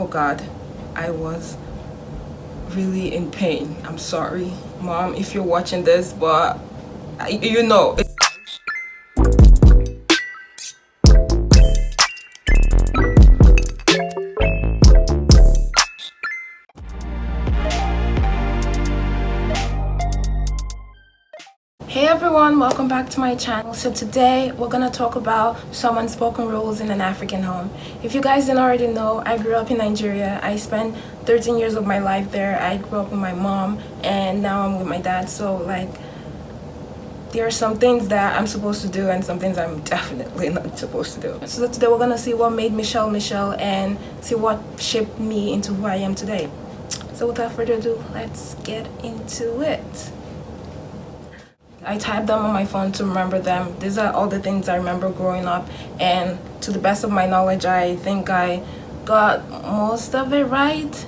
Oh God, I was really in pain. I'm sorry, Mom, if you're watching this, but you know. Hey everyone, welcome back to my channel. So today we're gonna talk about some unspoken rules in an African home. If you guys didn't already know, I grew up in Nigeria. I spent 13 years of my life there. I grew up with my mom and now I'm with my dad. So like there are some things that I'm supposed to do and some things I'm definitely not supposed to do. So today we're gonna see what made Michelle and see what shaped me into who I am today. So without further ado, let's get into it. I typed them on my phone to remember them. These are all the things I remember growing up, and to the best of my knowledge, I think I got most of it right.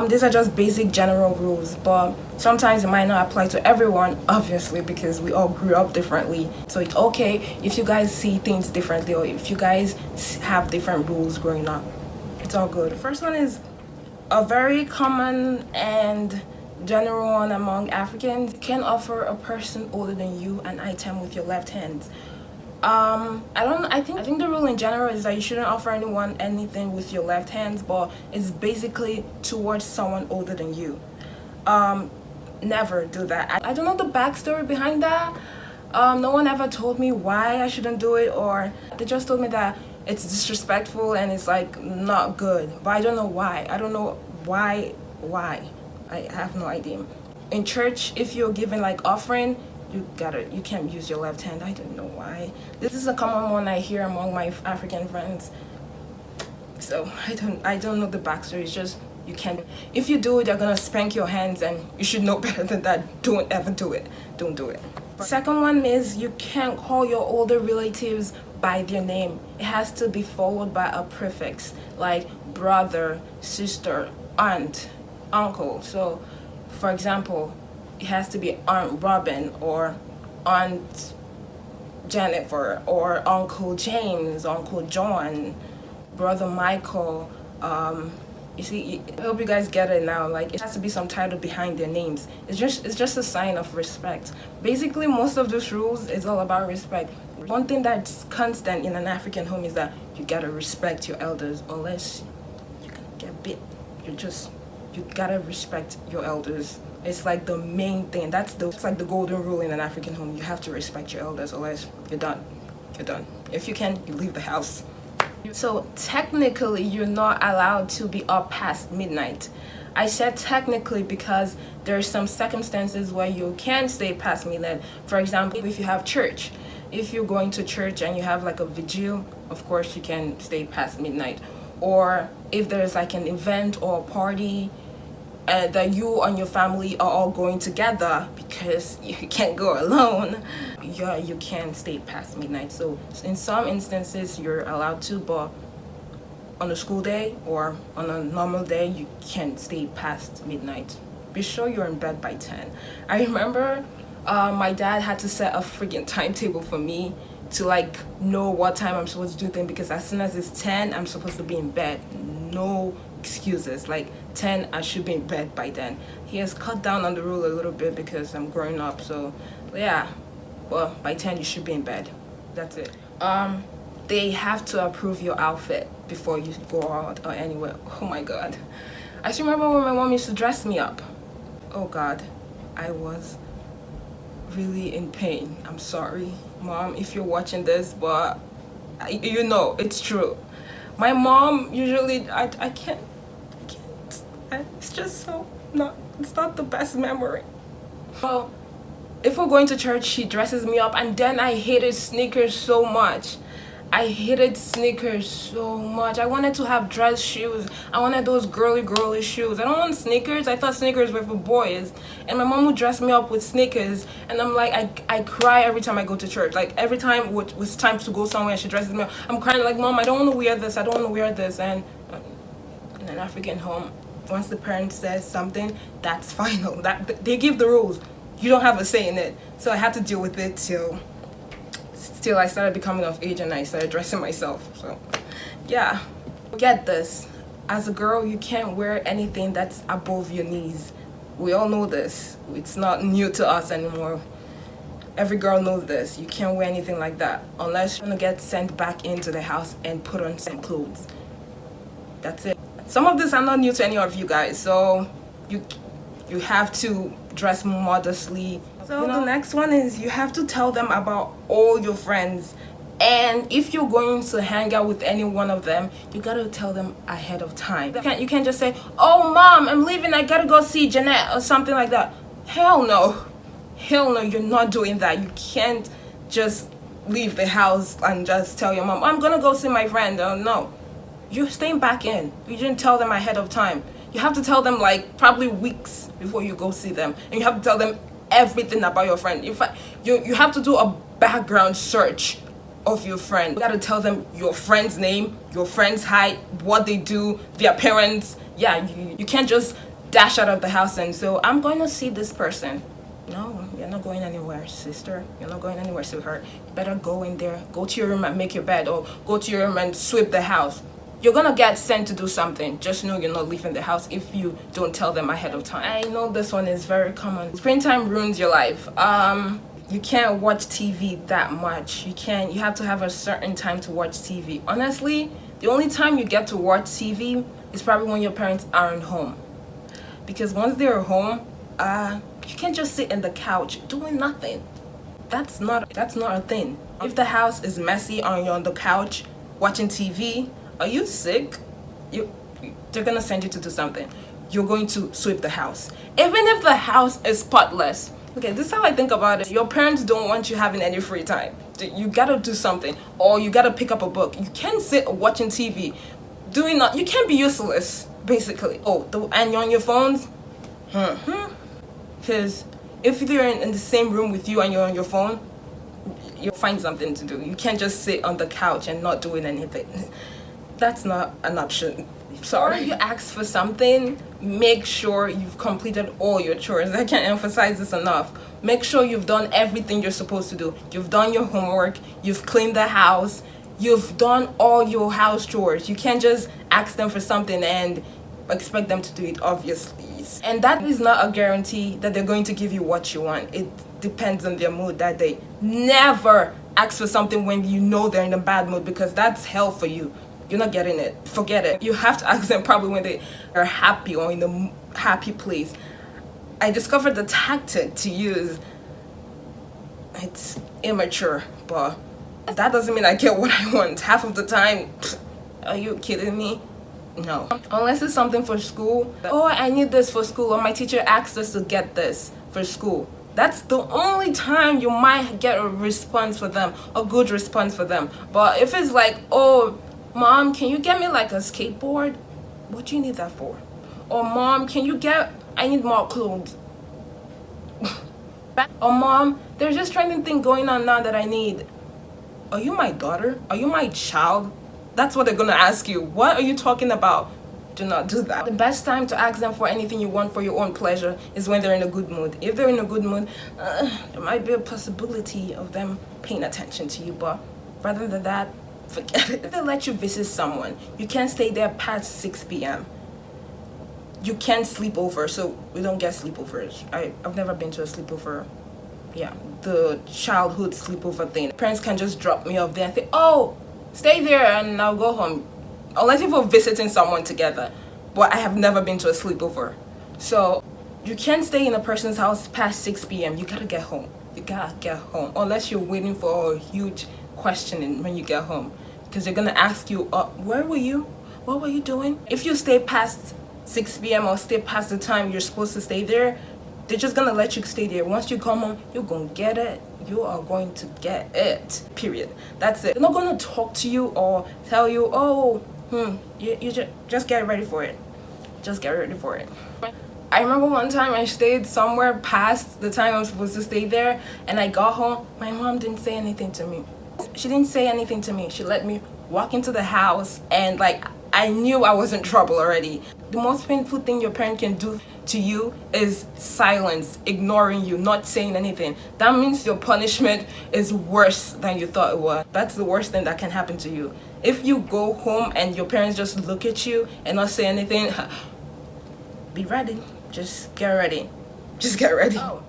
These are just basic general rules, but sometimes it might not apply to everyone, obviously, because we all grew up differently. So it's okay if you guys see things differently or if you guys have different rules growing up. It's all good. The first one is a very common and general one among Africans. You can offer a person older than you an item with your left hand. I think the rule in general is that you shouldn't offer anyone anything with your left hand, but it's basically towards someone older than you. Never do that. I don't know the backstory behind that. No one ever told me why I shouldn't do it, or they just told me that it's disrespectful and it's like not good, but I don't know why. I don't know why I have no idea. In church, if you're giving like offering, you can't use your left hand. I don't know why. This is a common one I hear among my African friends. So I don't know the backstory. It's just you can't. If you do it, they're gonna spank your hands, and you should know better than that. Don't ever do it. Don't do it. Second one is you can't call your older relatives by their name. It has to be followed by a prefix like brother, sister, aunt, uncle. So for example, it has to be Aunt Robin or Aunt Jennifer or Uncle James, Uncle John, Brother Michael. You see, I hope you guys get it now. Like, it has to be some title behind their names. It's just a sign of respect. Basically, most of those rules is all about respect. One thing that's constant in an African home is that you gotta respect your elders, unless you can get bit. You gotta respect your elders. It's like the main thing. It's like the golden rule in an African home. You have to respect your elders, otherwise you're done. You're done. If you can, you leave the house. So technically, you're not allowed to be up past midnight. I said technically because there are some circumstances where you can stay past midnight. For example, if you have church. If you're going to church and you have like a vigil, of course you can stay past midnight. Or if there's like an event or a party that you and your family are all going together because you can't go alone, you can stay past midnight. So in some instances you're allowed to, but on a school day or on a normal day you can't stay past midnight. Be sure you're in bed by 10. I remember my dad had to set a freaking timetable for me to like know what time I'm supposed to do things, because as soon as it's 10 I'm supposed to be in bed. No excuses. Like 10 I should be in bed by then. He has cut down on the rule a little bit because I'm growing up, so yeah, well, by 10 you should be in bed. That's it. They have to approve your outfit before you go out or anywhere. Oh my god, I still remember when my mom used to dress me up. Oh god, I was really in pain. I'm sorry, Mom, if you're watching this, but you know it's true. My mom usually, I can't, it's just so it's not the best memory. Well, if we're going to church, she dresses me up, and then I hated sneakers so much. I hated sneakers so much. I wanted to have dress shoes. I wanted those girly shoes. I don't want sneakers. I thought sneakers were for boys. And my mom would dress me up with sneakers, and I'm like, I cry every time I go to church. Like every time it was time to go somewhere, she dresses me up, I'm crying like, Mom, I don't want to wear this. I don't want to wear this. And in an African home, once the parent says something, that's final. That they give the rules. You don't have a say in it. So I had to deal with it till I started becoming of age and I started dressing myself. So yeah, get this. As a girl, you can't wear anything that's above your knees. We all know this. It's not new to us anymore. Every girl knows this. You can't wear anything like that unless you're gonna get sent back into the house and put on some clothes. That's it. Some of this are not new to any of you guys, so you have to dress modestly. So the next one is you have to tell them about all your friends. And if you're going to hang out with any one of them, you gotta tell them ahead of time. You can't just say, "Oh mom, I'm leaving, I gotta go see Jeanette," or something like that. Hell no. Hell no, you're not doing that. You can't just leave the house and just tell your mom, "I'm gonna go see my friend." No. You're staying back in. You didn't tell them ahead of time. You have to tell them like probably weeks before you go see them. And you have to tell them everything about your friend. In fact, you have to do a background search of your friend. You gotta tell them your friend's name, your friend's height, what they do, their parents. Yeah, you can't just dash out of the house and so I'm going to see this person. No, you're not going anywhere, sister. You're not going anywhere, sweetheart. You better go in there, go to your room and make your bed, or go to your room and sweep the house. You're gonna get sent to do something. Just know you're not leaving the house if you don't tell them ahead of time. I know this one is very common. Springtime ruins your life. You can't watch TV that much. You have to have a certain time to watch TV. Honestly, the only time you get to watch TV is probably when your parents aren't home. Because once they're home, you can't just sit in the couch doing nothing. That's not a thing. If the house is messy and you're on the couch watching TV, are you sick? They're gonna send you to do something. You're going to sweep the house. Even if the house is spotless. Okay, this is how I think about it. Your parents don't want you having any free time. You gotta do something, or you gotta pick up a book. You can't sit watching TV, you can't be useless, basically. And you're on your phones? Because if they're in the same room with you and you're on your phone, you'll find something to do. You can't just sit on the couch and not doing anything. That's not an option. Sorry. Or you ask for something, make sure you've completed all your chores. I can't emphasize this enough. Make sure you've done everything you're supposed to do. You've done your homework, you've cleaned the house, you've done all your house chores. You can't just ask them for something and expect them to do it, obviously. And that is not a guarantee that they're going to give you what you want. It depends on their mood that day. Never ask for something when you know they're in a bad mood, because that's hell for you. You're not getting it. Forget it. You have to ask them probably when they are happy or in a happy place. I discovered the tactic to use. It's immature, but that doesn't mean I get what I want. Half of the time, are you kidding me? No. Unless it's something for school. Oh, I need this for school, or my teacher asked us to get this for school. That's the only time you might get a response for them, a good response for them. But if it's like, "Oh, Mom, can you get me like a skateboard?" What do you need that for? Or, "Mom, I need more clothes." Or, "Mom, there's this trending thing going on now that I need." Are you my daughter? Are you my child? That's what they're gonna ask you. What are you talking about? Do not do that. The best time to ask them for anything you want for your own pleasure is when they're in a good mood. If they're in a good mood, there might be a possibility of them paying attention to you, but rather than that, forget it. If they let you visit someone, you can't stay there past 6 p.m. You can't sleep over, so we don't get sleepovers. I've never been to a sleepover. Yeah, the childhood sleepover thing. Parents can just drop me off there and say, "Oh, stay there and I'll go home." Unless if we're visiting someone together. But I have never been to a sleepover. So you can't stay in a person's house past 6 p.m. You gotta get home. You gotta get home. Unless you're waiting for a huge questioning when you get home. Because they're gonna ask you, "Where were you? What were you doing?" If you stay past 6 p.m. or stay past the time you're supposed to stay there, they're just gonna let you stay there. Once you come home, you're gonna get it. You are going to get it. Period. That's it. They're not gonna talk to you or tell you, "Oh, you just get ready for it." Just get ready for it. I remember one time I stayed somewhere past the time I'm supposed to stay there, and I got home. My mom didn't say anything to me. She didn't say anything to me. She let me walk into the house, and like I knew I was in trouble already. The most painful thing your parent can do to you is silence, ignoring you, not saying anything. That means your punishment is worse than you thought it was. That's the worst thing that can happen to you. If you go home and your parents just look at you and not say anything, be ready. Just get ready. Just get ready. Oh.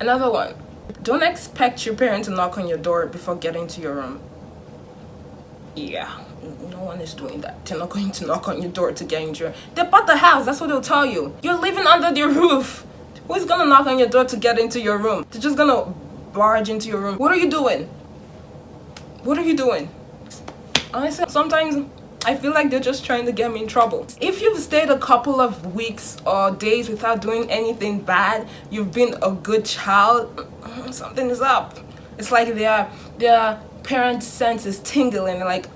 Another one. Don't expect your parents to knock on your door before getting to your room. Yeah, no one is doing that. They're not going to knock on your door to get into your... They bought the house, that's what they'll tell you. You're living under their roof. Who's gonna knock on your door to get into your room? They're just gonna barge into your room. What are you doing? What are you doing? Honestly, sometimes I feel like they're just trying to get me in trouble. If you've stayed a couple of weeks or days without doing anything bad, you've been a good child, something is up. It's like their parents' sense is tingling. They're like,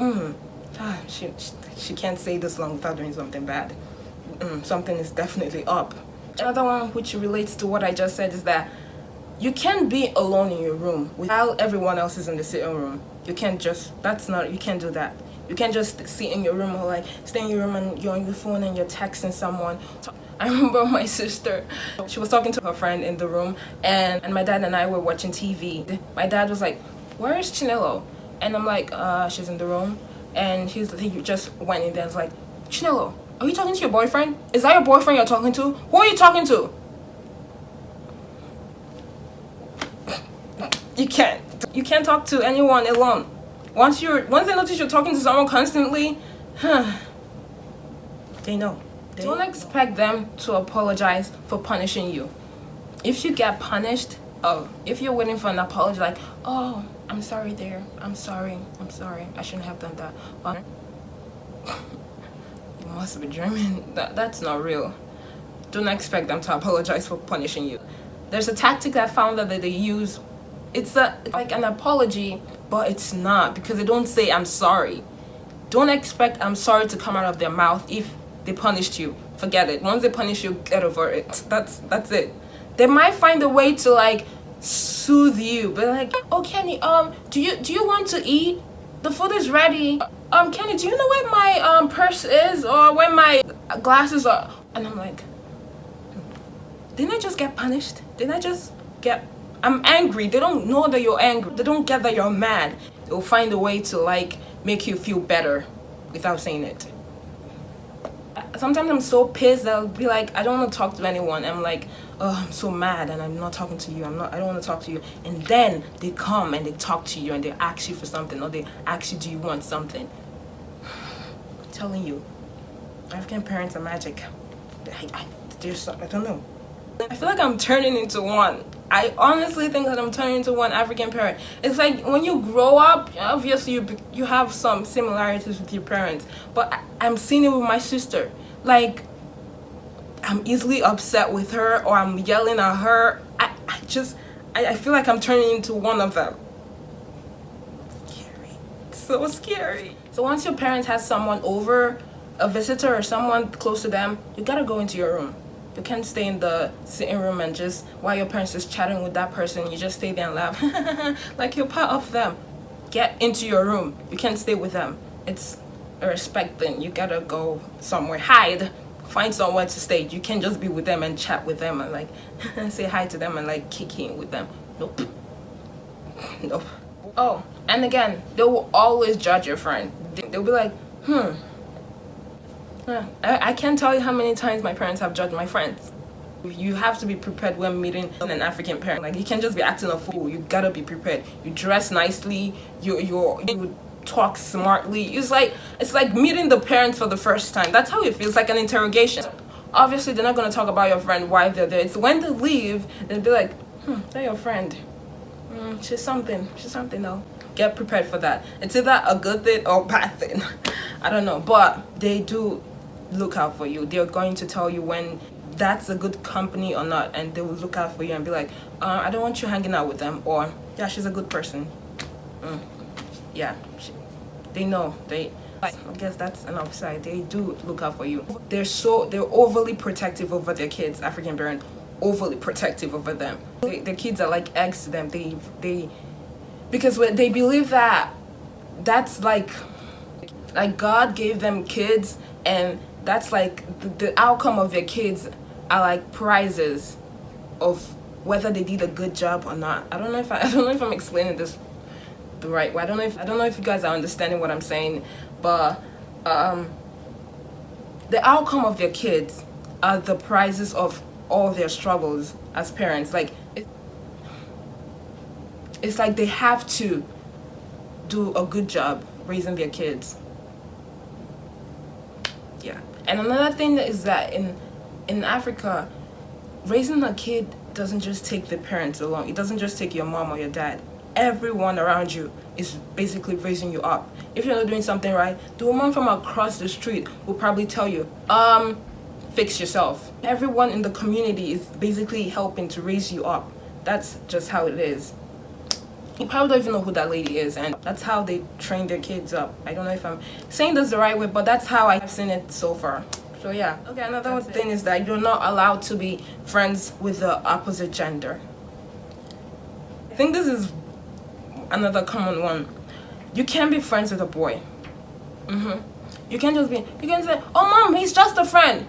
she can't stay this long without doing something bad. Something is definitely up. Another one which relates to what I just said is that you can't be alone in your room while everyone else is in the sitting room. You can't do that. You can't just sit in your room or like stay in your room and you're on your phone and you're texting someone. I remember my sister, she was talking to her friend in the room, and my dad and I were watching TV. My dad was like, "Where is Chinelo?" And I'm like, she's in the room. And he just went in there and was like, "Chinelo, are you talking to your boyfriend? Is that your boyfriend you're talking to? Who are you talking to?" You can't talk to anyone alone. Once they notice you're talking to someone constantly, they know. Don't expect them to apologize for punishing you. If you get punished, if you're waiting for an apology, like, "Oh, I'm sorry there. I'm sorry. I shouldn't have done that." But you must be dreaming. That's not real. Don't expect them to apologize for punishing you. There's a tactic I found that they use. It's like an apology, but it's not, because they don't say "I'm sorry." Don't expect "I'm sorry" to come out of their mouth if they punished you. Forget it. Once they punish you, get over it. That's it. They might find a way to like soothe you, but like, "Oh, Kenny, do you want to eat? The food is ready. Kenny, do you know where my purse is or where my glasses are?" And I'm like, didn't I just get punished? Didn't I just get... I'm angry. They don't know that you're angry. They don't get that you're mad. They'll find a way to like make you feel better without saying it. Sometimes I'm so pissed that I'll be like, I don't want to talk to anyone. I'm like, "Oh, I'm so mad and I'm not talking to you. I don't want to talk to you." And then they come and they talk to you and they ask you for something, or they ask you, "Do you want something?" I'm telling you, African parents are magic. I don't know. I feel like I'm turning into one. I honestly think that I'm turning into one African parent. It's like when you grow up, obviously you have some similarities with your parents, but I'm seeing it with my sister. Like, I'm easily upset with her, or I'm yelling at her. I feel like I'm turning into one of them. Scary. So scary. So once your parents have someone over, a visitor or someone close to them, you gotta go into your room. You can't stay in the sitting room and just, while your parents is chatting with that person, you just stay there and laugh like you're part of them. Get into your room. You can't stay with them. It's a respect thing. You gotta go somewhere. Hide. Find somewhere to stay. You can't just be with them and chat with them and like say hi to them and like kick in with them. Nope. Nope. Oh, and again, they will always judge your friend. They'll be like, I can't tell you how many times my parents have judged my friends. You have to be prepared when meeting an African parent. Like, you can't just be acting a fool. You gotta be prepared. You dress nicely. You talk smartly. It's like meeting the parents for the first time. That's how it feels, like an interrogation. Obviously, they're not gonna talk about your friend while they're there. It's when they leave, they'll be like, "They're your friend. She's something. She's something though." Get prepared for that. It's either a good thing or a bad thing. I don't know, but they do look out for you. They're going to tell you when that's a good company or not, and they will look out for you and be like, "I don't want you hanging out with them," or "Yeah, she's a good person." Yeah, they know. I guess that's an upside. They do look out for you. They're overly protective over their kids. African parents, overly protective over them. Their kids are like eggs to them. Because they believe that's like God gave them kids, and that's like the outcome of their kids are like prizes of whether they did a good job or not. I don't know if I'm explaining this the right way. I don't know if you guys are understanding what I'm saying, but the outcome of their kids are the prizes of all their struggles as parents. Like it's like they have to do a good job raising their kids. Yeah. And another thing is that in Africa, raising a kid doesn't just take the parents alone. It doesn't just take your mom or your dad. Everyone around you is basically raising you up. If you're not doing something right, the woman from across the street will probably tell you, fix yourself. Everyone in the community is basically helping to raise you up. That's just how it is. You probably don't even know who that lady is, and that's how they train their kids up. I don't know if I'm saying this the right way, but that's how I've seen it so far. So yeah. Okay, another thing is that you're not allowed to be friends with the opposite gender. I think this is another common one. You can't be friends with a boy. You can't say, oh mom, he's just a friend.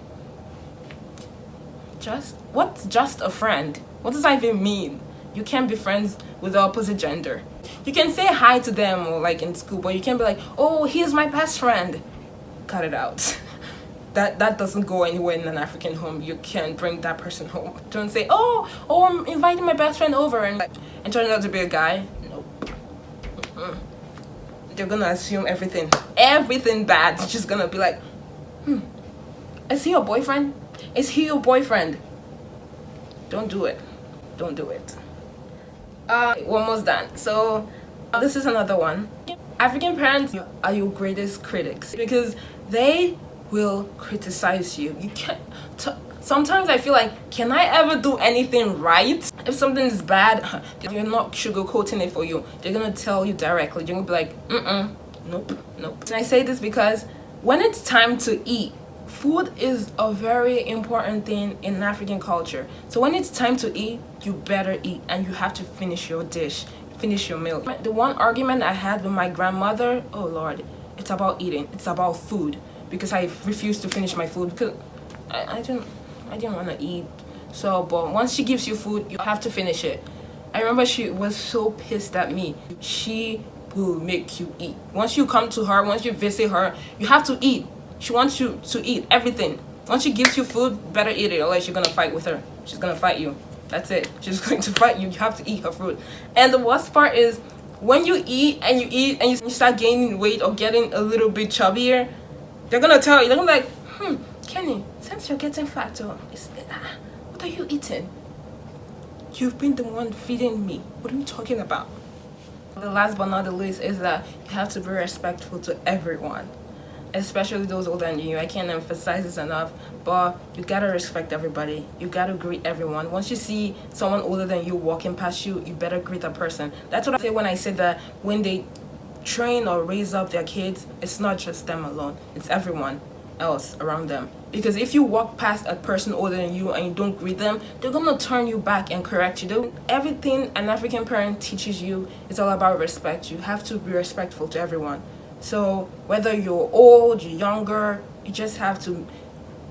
What's just a friend? What does that even mean? You can't be friends with the opposite gender. You can say hi to them or like in school, but you can't be like, oh, he's my best friend. Cut it out. That doesn't go anywhere in an African home. You can't bring that person home. Don't say, oh, I'm inviting my best friend over and turn out to be a guy. Nope. They're gonna assume everything bad. It's just gonna be like, is he your boyfriend? Is he your boyfriend? Don't do it. Don't do it. We're almost done. So this is another one. African parents are your greatest critics because they will criticize you. You can't. Sometimes I feel like, can I ever do anything right? If something is bad, they're not sugarcoating it for you. They're gonna tell you directly. You're gonna be like, nope. And I say this because when it's time to eat, food is a very important thing in African culture. So when it's time to eat, you better eat and you have to finish your dish, finish your meal. The one argument I had with my grandmother, oh Lord, it's about eating. It's about food because I refused to finish my food because I didn't want to eat. So, but once she gives you food, you have to finish it. I remember she was so pissed at me. She will make you eat. Once you come to her, once you visit her, you have to eat. She wants you to eat everything. Once she gives you food, better eat it, otherwise you're gonna fight with her. She's gonna fight you. That's it. She's going to fight you. You have to eat her food. And the worst part is when you eat and you start gaining weight or getting a little bit chubbier, they're gonna tell you. They're gonna be like, Kenny, since you're getting fatter, what are you eating? You've been the one feeding me. What are you talking about? The last but not the least is that you have to be respectful to everyone, especially those older than you. I can't emphasize this enough, but you gotta respect everybody. You gotta greet everyone. Once you see someone older than you walking past you, you better greet that person. That's what I say when I said that when they train or raise up their kids, it's not just them alone, it's everyone else around them. Because if you walk past a person older than you and you don't greet them, they're gonna turn you back and correct you. Everything an African parent teaches you is all about respect. You have to be respectful to everyone. So whether you're old, you're younger, you just have to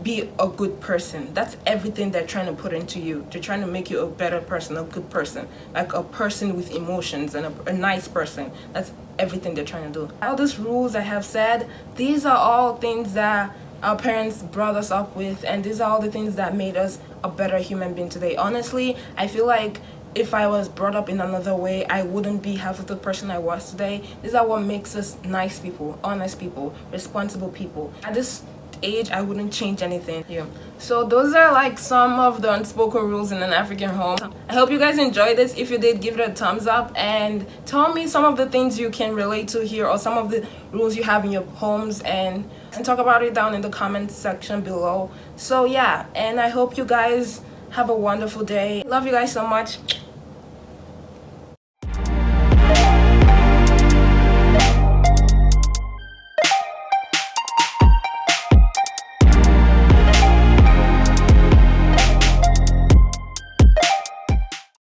be a good person. That's everything they're trying to put into you. They're trying to make you a better person, a good person, like a person with emotions and a nice person. That's everything they're trying to do. All these rules I have said, these are all things that our parents brought us up with, and these are all the things that made us a better human being today. Honestly, I feel like if I was brought up in another way, I wouldn't be half of the person I was today. These are what makes us nice people, honest people, responsible people. At this age, I wouldn't change anything here. So those are like some of the unspoken rules in an African home. I hope you guys enjoyed this. If you did, give it a thumbs up and tell me some of the things you can relate to here or some of the rules you have in your homes, and talk about it down in the comments section below. So yeah, and I hope you guys have a wonderful day. Love you guys so much.